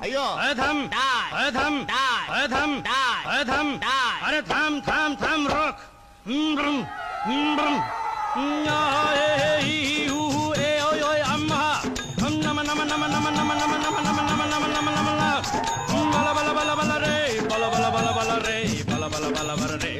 अयो थम थम थम थम अरे थम थम थम रोक अम्मा नम नम नम नम नम नम नम नम नम नम नम नम बला बला बला बला रे बला बला बला बला रे बला बला बला बला रे।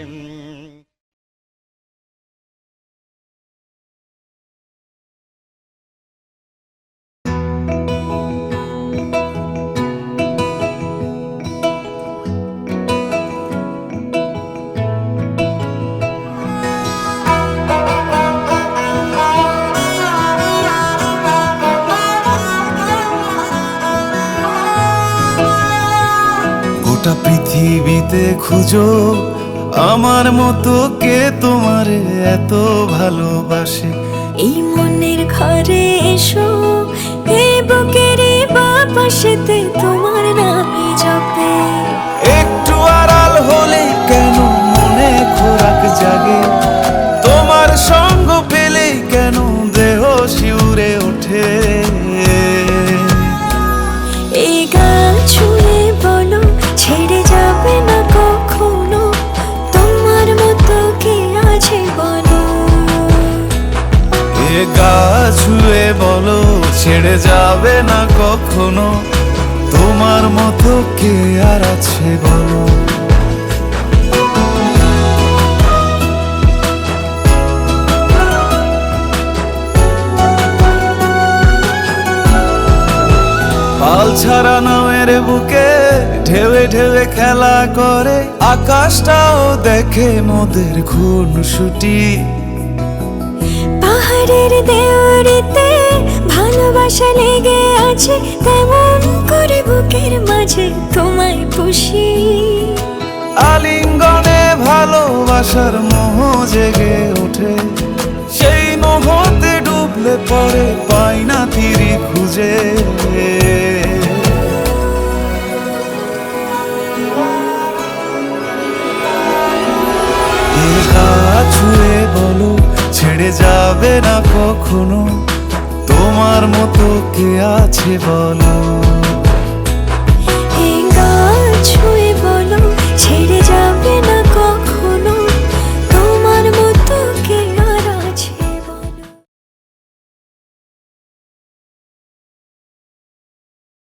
গোটা পৃথিবীতে খুঁজো আমার মতো কে তোমারে এত ভালোবাসে। এই মনের ঘরে এসো, এই বুকের বাপাশেতে তোমার নামই জপে। একটু আড়াল হলে কেন মনে খোরাক জাগে, তোমার সঙ্গ পেলে কেন দেহ শিউরে ওঠে। এই গাল ছুঁয়ে বলো ছেড়ে যাবে না কখনো, তোমার মতো কে আছে বলো। এ গা ছুঁয়ে বলো ছেড়ে যাবে না কখনো, তোমার মতো কে আর আছে বলো। পাল ছাড়া নামের বুকে ঢেউে ঢেউে খেলা করে, আকাশটাও দেখে মোদের খুনসুটি। পাহাড়ের দেওয়ারিতে ভালোবাসা লেগে আছে, তেমন করে বুকের মাঝে তোমায় পুষি। আলিঙ্গনে ভালোবাসার মোহ জেগে ওঠে, সেই মোহতে ডুবলে পরে পাই না তীরে খুঁজে। ছুঁয়ে বলো ছেড়ে যাবে না কখনো, তোমার মতো কে আছে বলো। এই গাছ